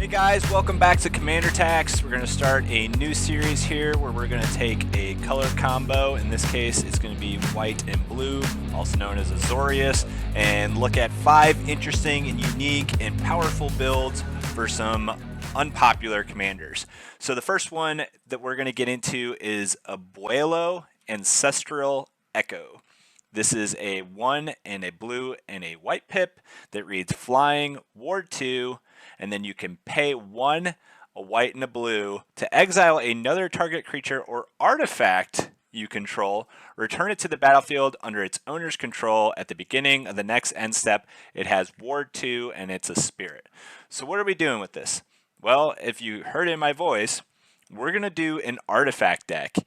Hey guys, welcome back to Commander Tax. We're going to start a new series here where we're going to take a color combo. In this case, it's going to be white and blue, also known as Azorius, and look at 5 interesting and unique and powerful builds for some unpopular commanders. So the first one that we're going to get into is Abuelo Ancestral Echo. This is a 1 and a blue and a white pip that reads Flying, Ward 2, and then you can pay 1, a white and a blue, to exile another target creature or artifact you control, return it to the battlefield under its owner's control. At the beginning of the next end step, it has Ward 2 and it's a spirit. So what are we doing with this? Well, if you heard it in my voice, we're going to do an artifact deck.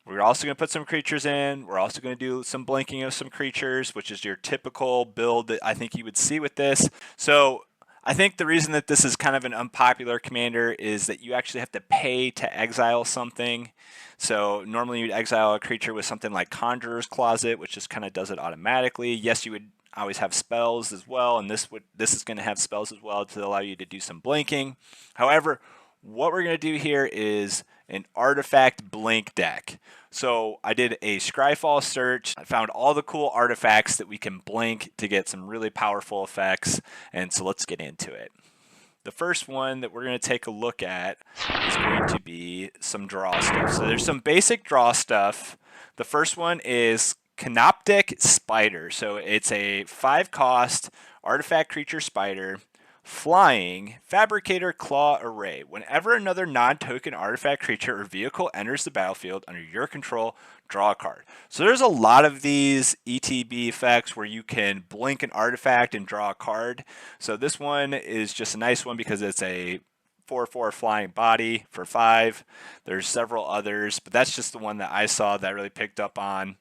We're also going to put some creatures in. We're also going to do some blinking of some creatures, which is your typical build that I think you would see with this. So I think the reason that this is kind of an unpopular commander is that you actually have to pay to exile something. So normally you'd exile a creature with something like Conjurer's Closet, which just kind of does it automatically. Yes, you would always have spells as well, and this is going to have spells as well to allow you to do some blinking. However, what we're going to do here is an artifact blink deck. So I did a Scryfall search. I found all the cool artifacts that we can blink to get some really powerful effects. And so let's get into it. The first one that we're going to take a look at is going to be some draw stuff. So there's some basic draw stuff. The first one is Canoptic Spider. So it's a 5-cost artifact creature spider. Flying, Fabricator Claw Array. Whenever another non-token artifact creature or vehicle enters the battlefield under your control, draw a card. So there's a lot of these ETB effects where you can blink an artifact and draw a card. So this one is just a nice one because it's a 4/4 flying body for 5. There's several others, but that's just the one that I saw that I really picked up on.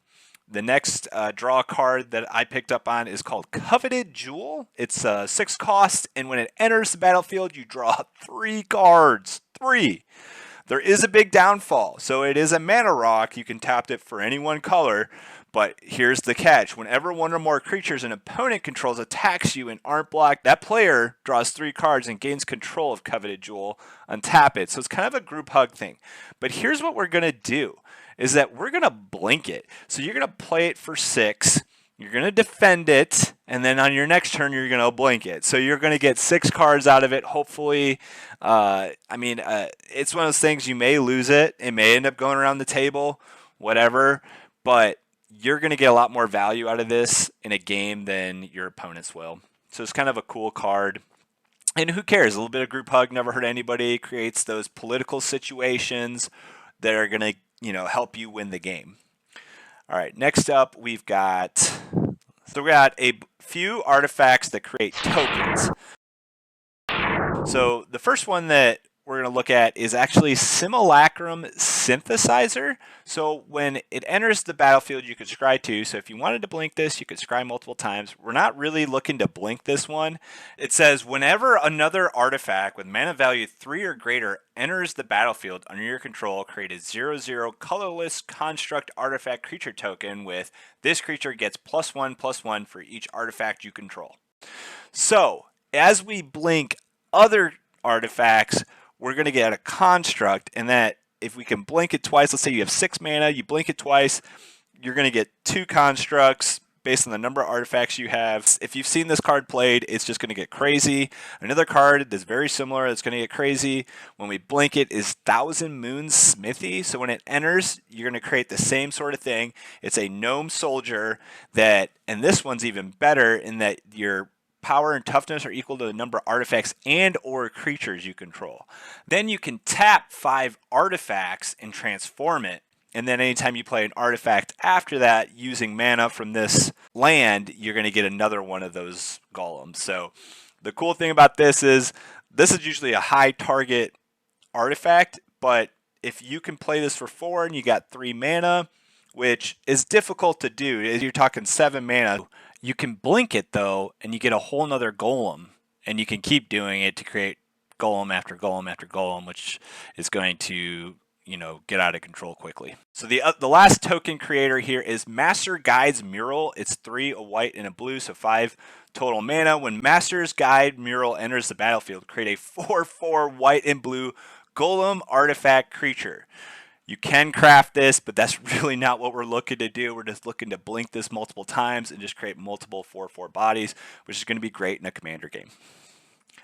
The next draw card that I picked up on is called Coveted Jewel. It's 6 cost, and when it enters the battlefield, you draw 3 cards. 3. There is a big downfall. So it is a mana rock. You can tap it for any one color, but here's the catch. Whenever one or more creatures an opponent controls attacks you and aren't blocked, that player draws 3 cards and gains control of Coveted Jewel. Untap it. So it's kind of a group hug thing. But here's what we're going to do. Is that we're going to blink it. So you're going to play it for 6, you're going to defend it, and then on your next turn you're going to blink it. So you're going to get 6 cards out of it, hopefully. It's one of those things, you may lose it, it may end up going around the table, whatever, but you're going to get a lot more value out of this in a game than your opponents will. So it's kind of a cool card. And who cares? A little bit of group hug never hurt anybody, creates those political situations that are going to help you win the game. All right, next up we got a few artifacts that create tokens. So the first one that we're going to look at is actually Simulacrum Synthesizer. So when it enters the battlefield, you could scry 2. So if you wanted to blink this, you could scry multiple times. We're not really looking to blink this one. It says, whenever another artifact with mana value 3 or greater enters the battlefield under your control, create a 0/0 colorless construct artifact creature token with this creature gets +1/+1 for each artifact you control. So as we blink other artifacts, we're going to get a construct, and that if we can blink it twice, let's say you have 6 mana, you blink it twice, you're going to get 2 constructs based on the number of artifacts you have. If you've seen this card played, it's just going to get crazy. Another card that's very similar that's going to get crazy when we blink it is Thousand Moons Smithy. So when it enters, you're going to create the same sort of thing. It's a gnome soldier and this one's even better in that your power and toughness are equal to the number of artifacts and or creatures you control. Then you can tap 5 artifacts and transform it. And then anytime you play an artifact after that using mana from this land, you're going to get another one of those golems. So the cool thing about this is usually a high target artifact, but if you can play this for 4 and you got 3 mana, which is difficult to do, you're talking 7 mana, you can blink it though, and you get a whole nother golem, and you can keep doing it to create golem after golem after golem, which is going to get out of control quickly. So the last token creator here is Master Guide's Mural. It's 3, a white and a blue, so 5 total mana. When Master's Guide Mural enters the battlefield, create a 4/4 white and blue golem artifact creature. You can craft this, but that's really not what we're looking to do. We're just looking to blink this multiple times and just create multiple 4/4 bodies, which is going to be great in a commander game.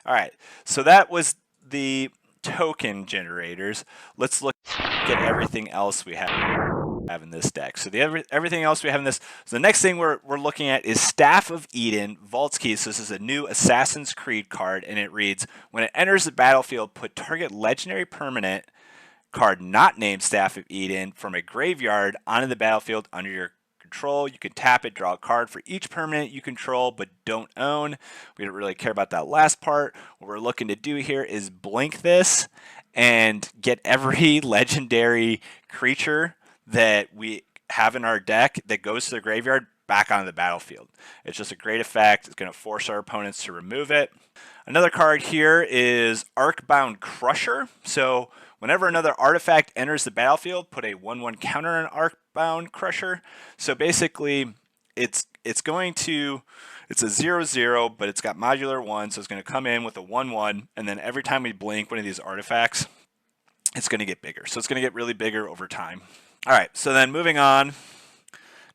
All right, so that was the token generators. Let's look at everything else we have in this deck. So everything else we have in this. So the next thing we're looking at is Staff of Eden, Vault's Key. So this is a new Assassin's Creed card, and it reads, when it enters the battlefield, put target legendary permanent card not named Staff of Eden from a graveyard onto the battlefield under your control. You can tap it, draw a card for each permanent you control but don't own. We don't really care about that last part. What we're looking to do here is blink this and get every legendary creature that we have in our deck that goes to the graveyard back onto the battlefield. It's just a great effect. It's going to force our opponents to remove it. Another card here is Arcbound Crusher. So whenever another artifact enters the battlefield, put a 1/1 counter on Arcbound Crusher. So basically, it's a 0/0, but it's got modular 1, so it's going to come in with a 1/1, and then every time we blink one of these artifacts, it's going to get bigger. So it's going to get really bigger over time. All right, so then moving on.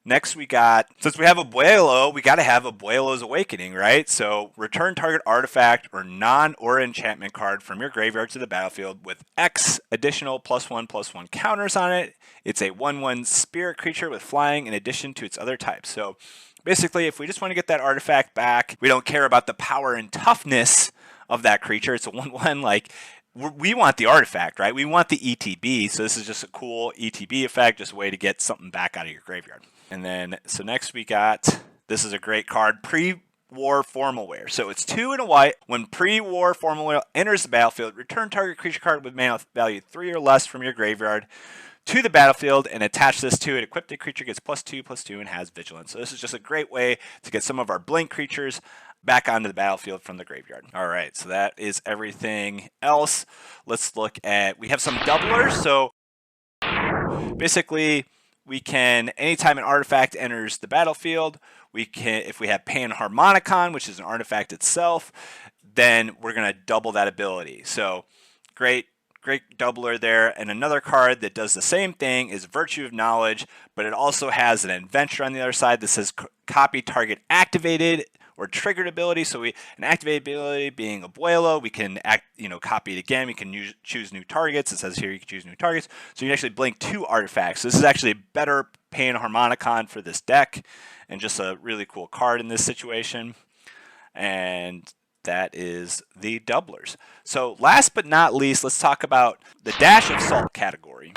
Next we got, since we have Abuelo, we got to have Abuelo's Awakening, right? So return target artifact or non-aura enchantment card from your graveyard to the battlefield with X additional +1/+1 counters on it. It's a 1/1 spirit creature with flying in addition to its other types. So basically, if we just want to get that artifact back, we don't care about the power and toughness of that creature. It's a 1/1, like, we want the artifact, right? We want the ETB, so this is just a cool ETB effect, just a way to get something back out of your graveyard. And then, so next we got, this is a great card, Pre-War Formal Wear. So it's 2 and a white. When Pre-War Formal Wear enters the battlefield, return target creature card with mana value 3 or less from your graveyard to the battlefield and attach this to it. Equipped the creature gets +2/+2 and has vigilance. So this is just a great way to get some of our blink creatures back onto the battlefield from the graveyard. All right, so that is everything else. Let's look at, we have some doublers. So basically, we can, anytime an artifact enters the battlefield, we can, if we have Panharmonicon, which is an artifact itself, then we're going to double that ability. So great doubler there. And another card that does the same thing is Virtue of Knowledge, but it also has an adventure on the other side that says copy target activated or triggered ability. So an activated ability being Abuelo, we can copy it again. We can choose new targets. It says here you can choose new targets. So you can actually blink 2 artifacts. So this is actually a better Panharmonicon for this deck, and just a really cool card in this situation. And that is the doublers. So last but not least, let's talk about the Dash of Salt category.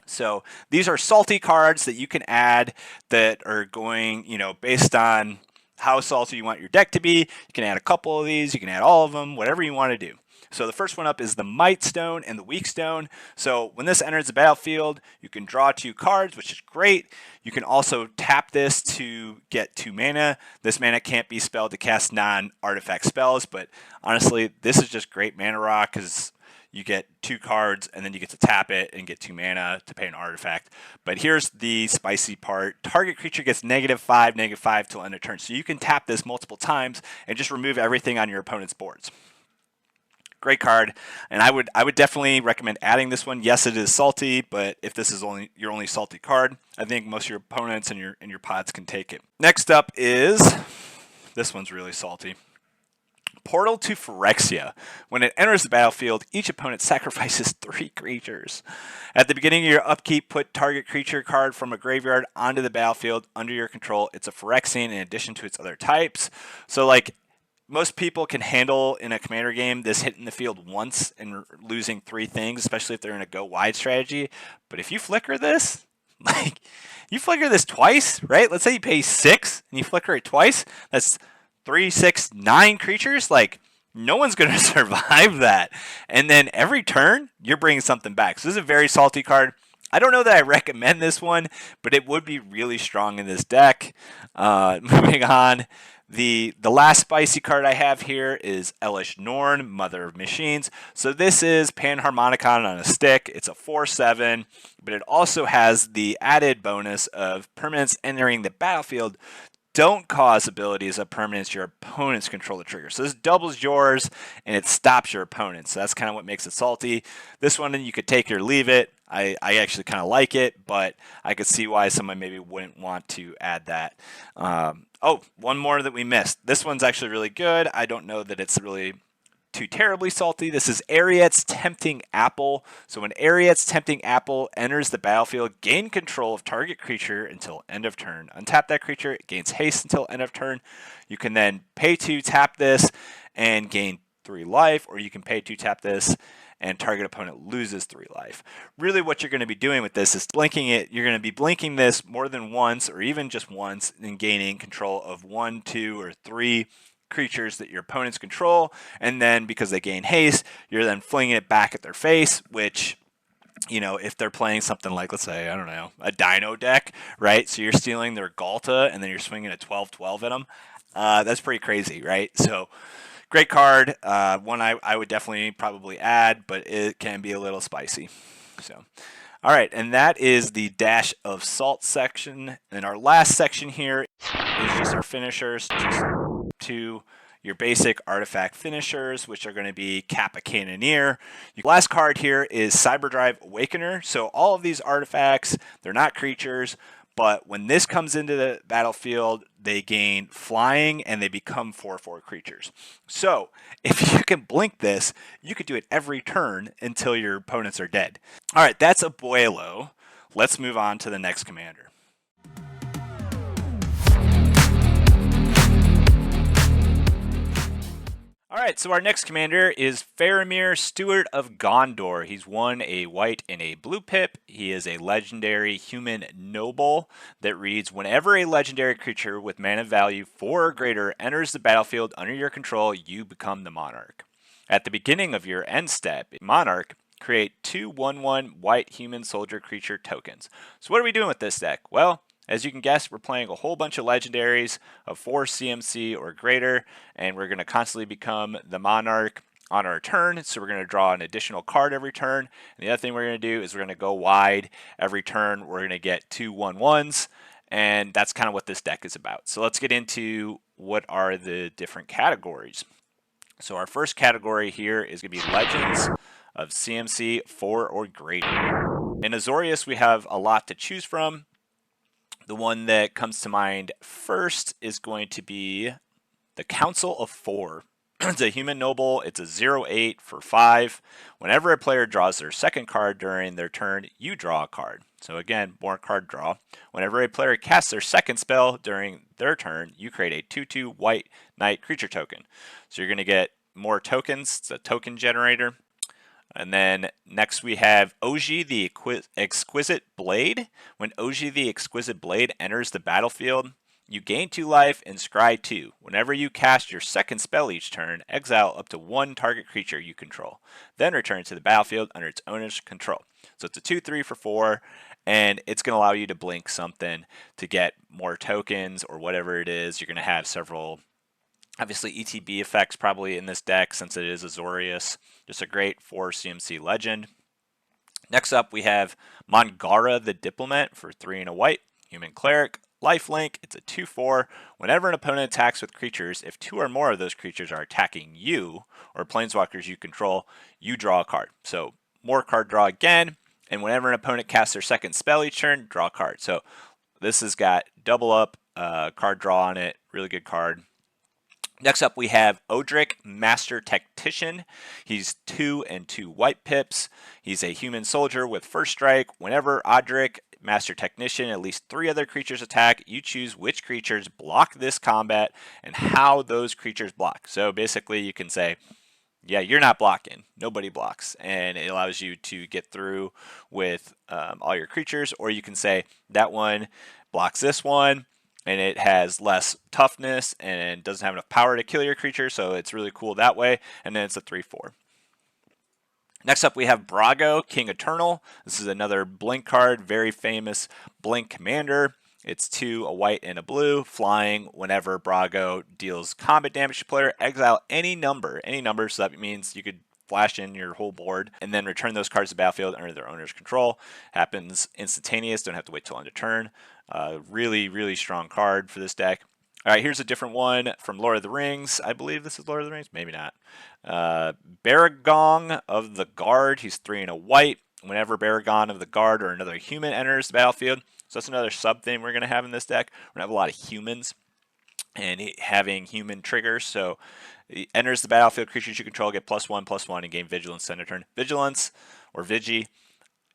So these are salty cards that you can add that are going, based on how salty you want your deck to be. You can add a couple of these, you can add all of them, whatever you want to do. So the first one up is the Might Stone and the Weak Stone. So when this enters the battlefield, you can draw 2 cards, which is great. You can also tap this to get 2 mana. This mana can't be spelled to cast non-artifact spells, but honestly, this is just great mana rock because you get 2 cards and then you get to tap it and get 2 mana to pay an artifact. But here's the spicy part. Target creature gets -5/-5 till end of turn. So you can tap this multiple times and just remove everything on your opponent's boards. Great card, and I would definitely recommend adding this one. Yes, it is salty, but if this is your only salty card, I think most of your opponents and your pods can take it. Next up is, this one's really salty. Portal to Phyrexia. When it enters the battlefield, each opponent sacrifices 3 creatures. At the beginning of your upkeep, put target creature card from a graveyard onto the battlefield under your control. It's a Phyrexian in addition to its other types. So like, most people can handle in a commander game this hitting the field once and losing 3 things, especially if they're in a go wide strategy. But if you flicker this, like, you flicker this twice, right? Let's say you pay 6 and you flicker it twice. That's 3, 6, 9 creatures. Like, no one's going to survive that. And then every turn, you're bringing something back. So this is a very salty card. I don't know that I recommend this one, but it would be really strong in this deck. Moving on. The last spicy card I have here is Elish Norn, Mother of Machines. So this is Panharmonicon on a stick. It's a 4/7, but it also has the added bonus of permanents entering the battlefield don't cause abilities of permanents your opponents control the trigger. So this doubles yours and it stops your opponent. So that's kind of what makes it salty. This one you could take it or leave it. I actually kind of like it, but I could see why someone maybe wouldn't want to add that. Oh, one more that we missed. This one's actually really good. I don't know that it's really too terribly salty. This is Ariet's Tempting Apple. So when Ariet's Tempting Apple enters the battlefield, gain control of target creature until end of turn. Untap that creature, it gains haste until end of turn. You can then pay to tap this and gain 3 life, or you can pay to tap this and target opponent loses 3 life. Really what you're going to be doing with this is blinking it. You're going to be blinking this more than once or even just once and gaining control of 1, 2, or 3 creatures that your opponents control, and then because they gain haste, you're then flinging it back at their face, which, you know, if they're playing something like, let's say, I don't know, a Dino deck, right? So you're stealing their Galta and then you're swinging a 12/12 at them. That's pretty crazy, right? So great card. One I would definitely probably add, but it can be a little spicy. So, all right, and that is the Dash of Salt section. And our last section here is just our finishers, just to your basic artifact finishers, which are going to be Kappa Cannoneer. Your last card here is Cyberdrive Awakener. So all of these artifacts, they're not creatures, but when this comes into the battlefield, they gain flying and they become 4/4 creatures. So if you can blink this, you could do it every turn until your opponents are dead. All right, that's Abuelo. Let's move on to the next commander. All right, so our next commander is Faramir, Steward of Gondor. He's 1, a white and a blue pip. He is a legendary human noble that reads, whenever a legendary creature with mana value 4 or greater enters the battlefield under your control, you become the monarch. At the beginning of your end step, monarch, create 2 1/1 white human soldier creature tokens. So what are we doing with this deck? Well, as you can guess, we're playing a whole bunch of legendaries of 4 CMC or greater, and we're going to constantly become the monarch on our turn. So we're going to draw an additional card every turn. And the other thing we're going to do is we're going to go wide every turn. We're going to get 2 1/1s, and that's kind of what this deck is about. So let's get into what are the different categories. So our first category here is going to be Legends of CMC 4 or greater. In Azorius, we have a lot to choose from. The one that comes to mind first is going to be the Council of 4. It's a human noble. It's a 0/8 for 5. Whenever a player draws their second card during their turn, you draw a card. So again, more card draw. Whenever a player casts their second spell during their turn, you create a 2/2 white knight creature token. So you're going to get more tokens. It's a token generator. And then next we have Oji the Exquisite Blade. When Oji the Exquisite Blade enters the battlefield, you gain 2 life and scry 2. Whenever you cast your second spell each turn, exile up to 1 target creature you control. Then return to the battlefield under its owner's control. So it's a 2/3 for 4, and it's going to allow you to blink something to get more tokens or whatever it is. You're going to have several, obviously, ETB effects probably in this deck since it is Azorius. Just a great 4 CMC legend. Next up, we have Mangara the Diplomat for 3 and a white. Human Cleric. Lifelink. It's a 2/4. Whenever an opponent attacks with creatures, if 2 or more of those creatures are attacking you or planeswalkers you control, you draw a card. So more card draw again. And whenever an opponent casts their second spell each turn, draw a card. So this has got double up card draw on it. Really good card. Next up, we have Odric, Master Tactician. He's 2 and 2 white pips. He's a human soldier with first strike. Whenever Odric, Master Technician, at least 3 other creatures attack, you choose which creatures block this combat and how those creatures block. So basically, you can say, yeah, you're not blocking. Nobody blocks. And it allows you to get through with all your creatures. Or you can say, that one blocks this one, and it has less toughness and doesn't have enough power to kill your creature, so it's really cool that way. And then it's a 3/4. Next up, we have Brago, King Eternal. This is another Blink card, very famous Blink commander. It's 2, a white and a blue, flying. Whenever Brago deals combat damage to player, exile any number, so that means you could flash in your whole board and then return those cards to the battlefield under their owner's control. Happens instantaneous, don't have to wait till end of turn. Really strong card for this deck. All right, here's a different one from Lord of the Rings. I believe this is Lord of the Rings, maybe not. Baragong of the Guard, he's 3 and a white. Whenever Baragon of the Guard or another human enters the battlefield, so that's another sub thing we're going to have in this deck. We're going to have a lot of humans and having human triggers. So it enters the battlefield, creatures you control get +1/+1 and gain Vigilance end of turn. Vigilance, or Vigi,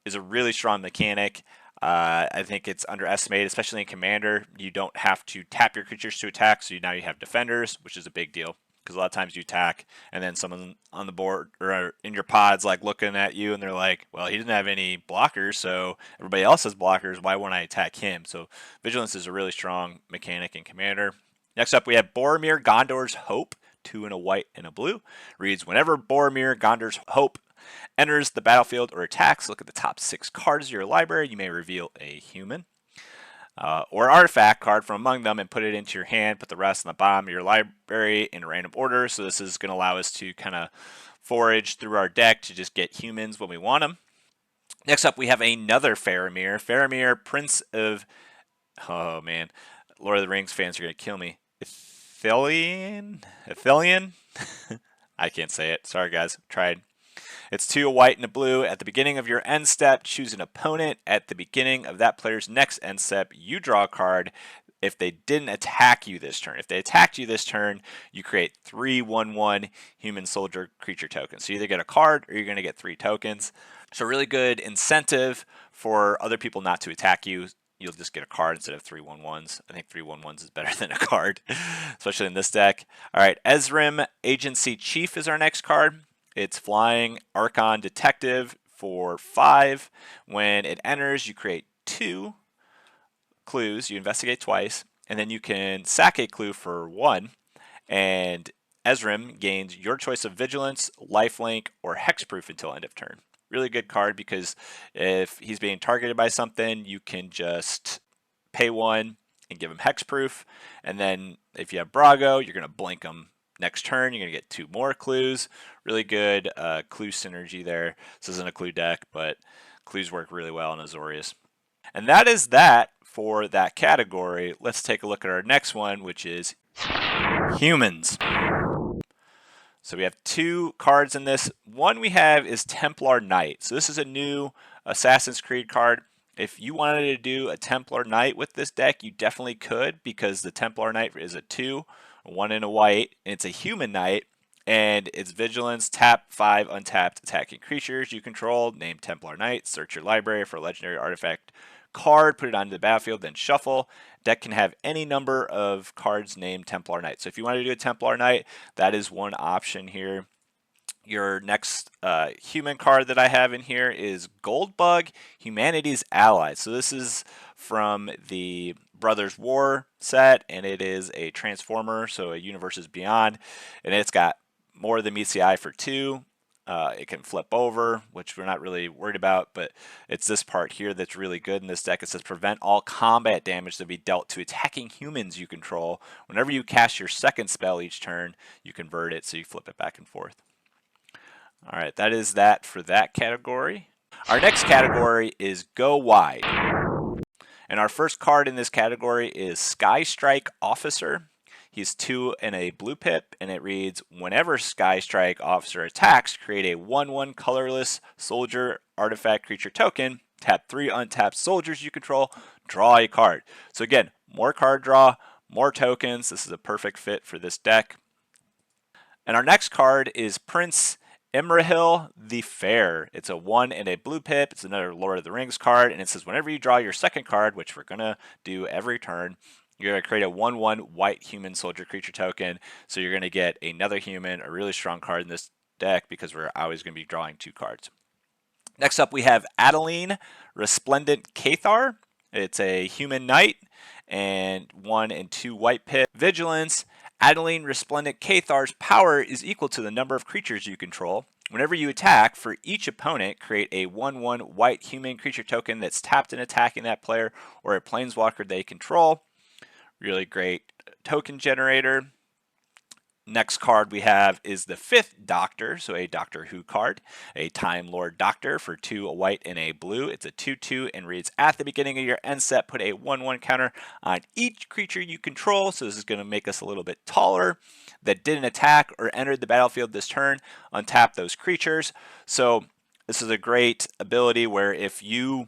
is a really strong mechanic. I think it's underestimated, especially in Commander. You don't have to tap your creatures to attack, so now you have defenders, which is a big deal. Because a lot of times you attack, and then someone on the board or in your pod's like looking at you, and they're like, well, he doesn't have any blockers, so everybody else has blockers. Why won't I attack him? So Vigilance is a really strong mechanic in Commander. Next up, we have Boromir, Gondor's Hope, 2 and a white and a blue. Reads, whenever Boromir, Gondor's Hope enters the battlefield or attacks, look at the top 6 cards of your library. You may reveal a human or artifact card from among them and put it into your hand. Put the rest on the bottom of your library in random order. So this is going to allow us to kind of forage through our deck to just get humans when we want them. Next up, we have another Faramir. Faramir, Prince of... Oh, man. Lord of the Rings fans are going to kill me. Ithilien? I can't say it. Sorry, guys. Tried. It's 2, a white and a blue. At the beginning of your end step, choose an opponent. At the beginning of that player's next end step, you draw a card. If they didn't attack you this turn, if they attacked you this turn, you create 3/1/1 human soldier creature tokens. So you either get a card or you're going to get 3 tokens. So really good incentive for other people not to attack you. You'll just get a card instead of 3/1/1s. I think 3/1/1s is better than a card, especially in this deck. All right, Ezrim, Agency Chief is our next card. It's flying, Archon Detective for 5. When it enters, you create 2 clues. You investigate twice, and then you can sack a clue for 1. And Ezrim gains your choice of Vigilance, Lifelink, or Hexproof until end of turn. Really good card because if he's being targeted by something, you can just pay 1 and give him Hexproof. And then if you have Brago, you're going to blink him next turn. You're going to get 2 more clues. Really good clue synergy there. This isn't a clue deck, but clues work really well in Azorius. And that is that for that category. Let's take a look at our next one, which is humans. So we have 2 cards in this. One we have is Templar Knight. So this is a new Assassin's Creed card. If you wanted to do a Templar Knight with this deck, you definitely could, because the Templar Knight is a 2, 1 and a white, and it's a human knight, and it's Vigilance, tap 5 untapped attacking creatures you control, name Templar Knight, search your library for a legendary artifact card, put it onto the battlefield, then shuffle. Deck can have any number of cards named Templar Knight. So if you want to do a Templar Knight, that is one option here. Your next human card that I have in here is Goldbug, Humanity's Ally. So this is from the Brothers War set, and it is a Transformer, so a Universes Beyond, and it's got more than meets the eye for 2. It can flip over, which we're not really worried about, but it's this part here that's really good in this deck. It says prevent all combat damage to be dealt to attacking humans you control. Whenever you cast your second spell each turn, you convert it, so you flip it back and forth. All right, that is that for that category. Our next category is Go Wide. And our first card in this category is Sky Strike Officer. He's 2 and a blue pip, and it reads, whenever Sky Strike Officer attacks, create a 1/1 colorless soldier artifact creature token, tap 3 untapped soldiers you control, draw a card. So again, more card draw, more tokens. This is a perfect fit for this deck. And our next card is Prince Imrahil the Fair. It's a 1 and a blue pip. It's another Lord of the Rings card, and it says whenever you draw your second card, which we're going to do every turn, you're going to create a 1/1 white human soldier creature token. So you're going to get another human, a really strong card in this deck because we're always going to be drawing 2 cards. Next up, we have Adeline, Resplendent Cathar. It's a human knight and 1 and 2 white pip. Vigilance. Adeline Resplendent Cathar's power is equal to the number of creatures you control. Whenever you attack, for each opponent, create a 1/1 white human creature token that's tapped and attacking that player or a planeswalker they control. Really great token generator. Next card we have is the 5th Doctor, so a Doctor Who card, a Time Lord Doctor for 2, a white and a blue. It's a 2/2 and reads, at the beginning of your end step, put a 1/1 counter on each creature you control. So this is going to make us a little bit taller. That didn't attack or entered the battlefield this turn, untap those creatures. So this is a great ability where if you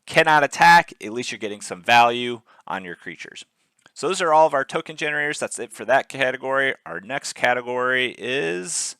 cannot attack, at least you're getting some value on your creatures. So those are all of our token generators. That's it for that category. Our next category is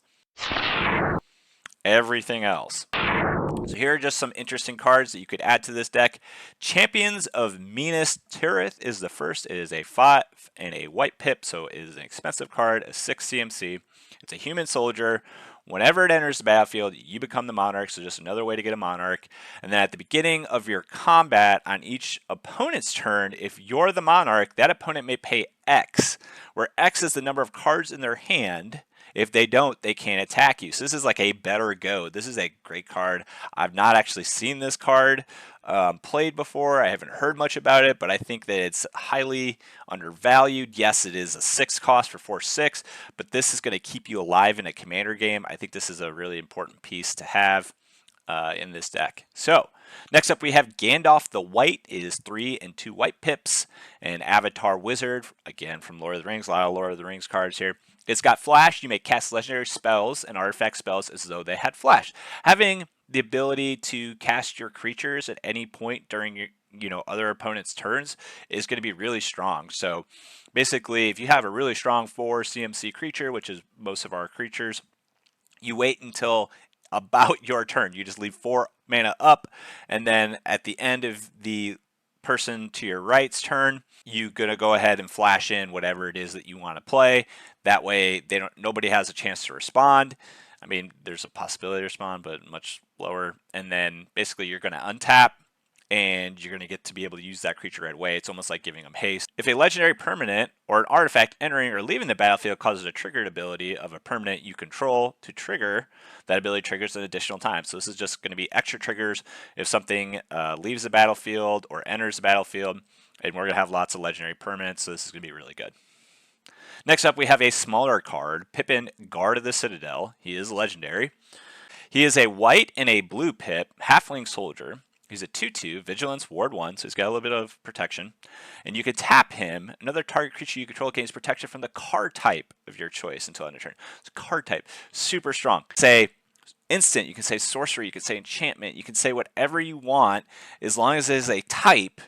everything else. So here are just some interesting cards that you could add to this deck. Champions of Minas Tirith is the first. It is a 5 and a white pip, so it is an expensive card, a 6 CMC. It's a human soldier. Whenever it enters the battlefield, you become the monarch, so just another way to get a monarch. And then at the beginning of your combat on each opponent's turn, if you're the monarch, that opponent may pay X, where X is the number of cards in their hand. If they don't, they can't attack you. So this is like a better go. This is a great card. I've not actually seen this card played before. I haven't heard much about it, but I think that it's highly undervalued. Yes, it is a 6 cost for 4/6, but this is going to keep you alive in a commander game. I think this is a really important piece to have in this deck. So next up we have Gandalf the White. It is 3 and 2 white pips. An Avatar Wizard, again from Lord of the Rings. A lot of Lord of the Rings cards here. It's got flash. You may cast legendary spells and artifact spells as though they had flash. Having the ability to cast your creatures at any point during your other opponent's turns is going to be really strong. So basically, if you have a really strong 4 CMC creature, which is most of our creatures, you wait until about your turn. You just leave 4 mana up, and then at the end of the person to your right's turn, you're gonna go ahead and flash in whatever it is that you want to play. That way, nobody has a chance to respond. I mean, there's a possibility to respond, but much lower. And then basically, you're gonna untap, and you're gonna get to be able to use that creature right away. It's almost like giving them haste. If a legendary permanent or an artifact entering or leaving the battlefield causes a triggered ability of a permanent you control to trigger, that ability triggers an additional time. So this is just going to be extra triggers if something leaves the battlefield or enters the battlefield, and we're going to have lots of legendary permanents, so this is going to be really good. Next up, we have a smaller card, Pippin, Guard of the Citadel. He is legendary. He is a white and a blue pip, halfling soldier. He's a 2/2, Vigilance, Ward 1, so he's got a little bit of protection. And you can tap him. Another target creature you control gains protection from the card type of your choice until end of turn. It's a card type, super strong. Say instant, you can say sorcery, you can say enchantment, you can say whatever you want. As long as it is a type,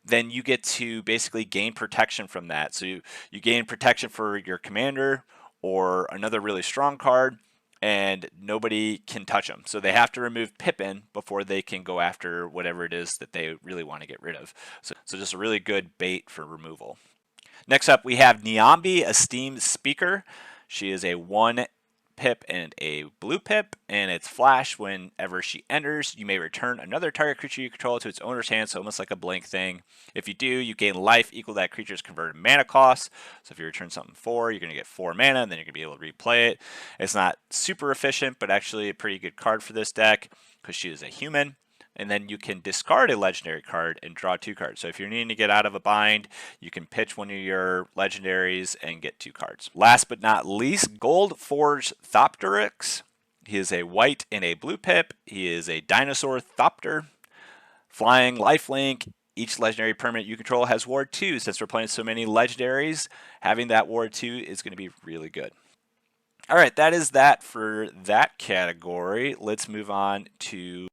then you get to basically gain protection from that. So you gain protection for your commander or another really strong card, and nobody can touch them. So they have to remove Pippin before they can go after whatever it is that they really want to get rid of. So just a really good bait for removal. Next up, we have Niambi, Esteemed Speaker. She is a 1 pip and a blue pip, and it's flash. Whenever she enters, you may return another target creature you control to its owner's hand, so almost like a blank thing. If you do, you gain life equal to that creature's converted mana cost. So if you return something 4, you're going to get 4 mana, and then you're going to be able to replay it. It's not super efficient, but actually a pretty good card for this deck because she is a human. And then you can discard a legendary card and draw 2 cards. So if you're needing to get out of a bind, you can pitch one of your legendaries and get 2 cards. Last but not least, Gold Forge Thopteryx. He is a white and a blue pip. He is a dinosaur Thopter. Flying, lifelink. Each legendary permanent you control has Ward 2. Since we're playing so many legendaries, having that Ward 2 is going to be really good. All right, that is that for that category. Let's move on to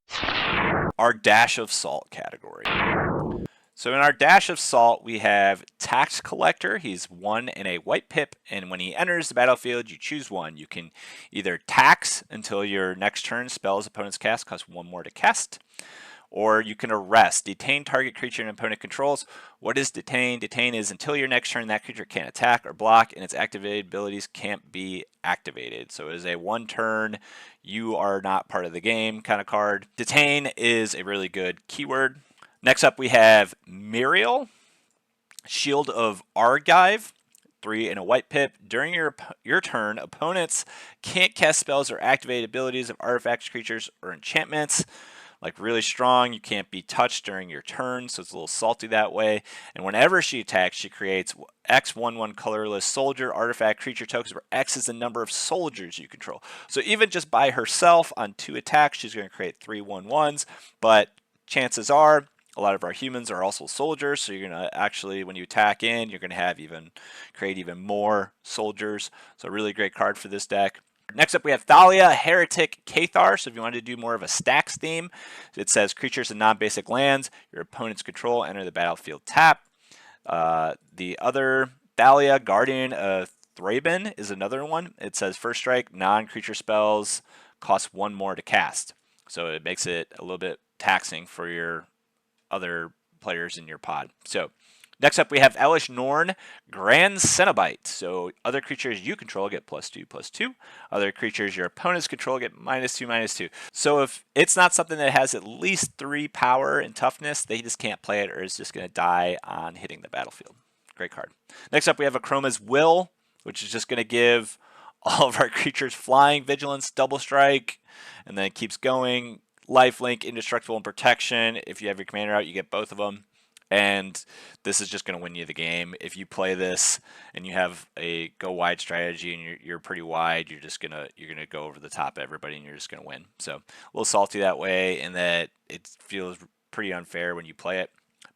our Dash of Salt category. So in our Dash of Salt, we have Tax Collector. He's 1 and a white pip, and when he enters the battlefield, you choose 1. You can either tax until your next turn spells opponent's cast cost 1 more to cast, or you can arrest. Detain target creature an opponent controls. What is detain? Detain is until your next turn, that creature can't attack or block, and its activated abilities can't be activated. So it is a 1 turn, you are not part of the game kind of card. Detain is a really good keyword. Next up, we have Muriel, Shield of Argive. 3 and a white pip. During your turn, opponents can't cast spells or activate abilities of artifacts, creatures, or enchantments. Like really strong, you can't be touched during your turn, so it's a little salty that way. And whenever she attacks, she creates X/1/1 colorless soldier, artifact, creature tokens, where X is the number of soldiers you control. So even just by herself on 2 attacks, she's going to create 3 1/1s, but chances are a lot of our humans are also soldiers, so you're going to actually, when you attack in, you're going to have create even more soldiers. So a really great card for this deck. Next up, we have Thalia, Heretic, Cathar. So if you wanted to do more of a stacks theme, it says creatures and non-basic lands your opponent's control enter the battlefield tap. The other Thalia, Guardian of Thraben, is another one. It says first strike, non-creature spells cost 1 more to cast. So it makes it a little bit taxing for your other players in your pod. So next up, we have Elish Norn, Grand Cenobite. So other creatures you control get +2/+2. Other creatures your opponents control get -2/-2. So if it's not something that has at least 3 power and toughness, they just can't play it, or it's just going to die on hitting the battlefield. Great card. Next up, we have Akroma's Will, which is just going to give all of our creatures flying, vigilance, double strike, and then it keeps going. Lifelink, indestructible, and protection. If you have your commander out, you get both of them. And this is just going to win you the game. If you play this and you have a go wide strategy and you're pretty wide, you're gonna go over the top of everybody and you're just gonna win. So a little salty that way, in that it feels pretty unfair when you play it,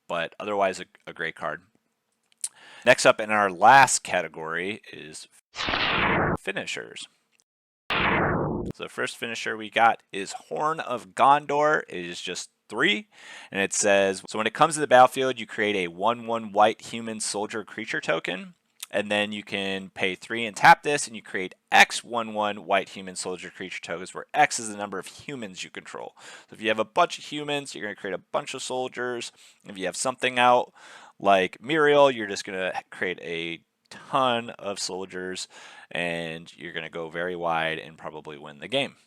but otherwise a great card. Next up in our last category is finishers. So the first finisher we got is Horn of Gondor. It is just 3, and it says, so when it comes to the battlefield, you create a 1/1 white human soldier creature token, and then you can pay 3 and tap this, and you create X/1/1 white human soldier creature tokens, where X is the number of humans you control. So if you have a bunch of humans, you're going to create a bunch of soldiers. If you have something out like Muriel, you're just going to create a ton of soldiers, and you're going to go very wide and probably win the game.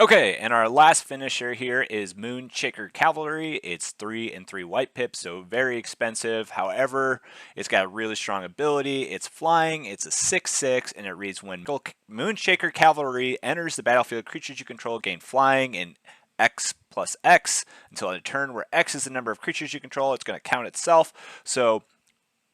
Okay, and our last finisher here is Moonshaker Cavalry. It's 3 and 3 white pips, so very expensive. However, it's got a really strong ability. It's flying, it's a 6/6, and it reads, when Moonshaker Cavalry enters the battlefield, creatures you control gain flying and X+X until a turn where X is the number of creatures you control. It's going to count itself. So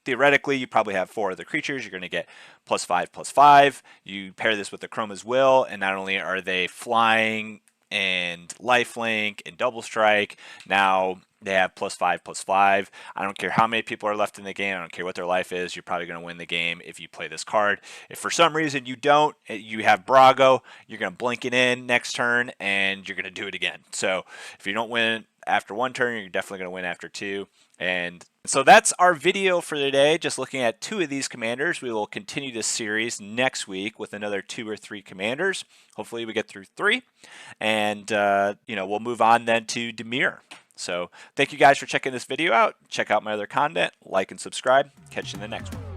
theoretically, you probably have 4 other creatures. You're going to get +5/+5. You pair this with the Chroma's Will, and not only are they flying and lifelink and double strike, now they have +5/+5. I don't care how many people are left in the game. I don't care what their life is. You're probably going to win the game if you play this card. If for some reason you don't, you have Brago, you're going to blink it in next turn, and you're going to do it again. So if you don't win after 1 turn, you're definitely going to win after 2. And so that's our video for today, just looking at 2 of these commanders. We will continue this series next week with another 2 or 3 commanders. Hopefully we get through 3, and we'll move on then to Dimir. So thank you guys for checking this video out. Check out my other content, like and subscribe. Catch you in the next one.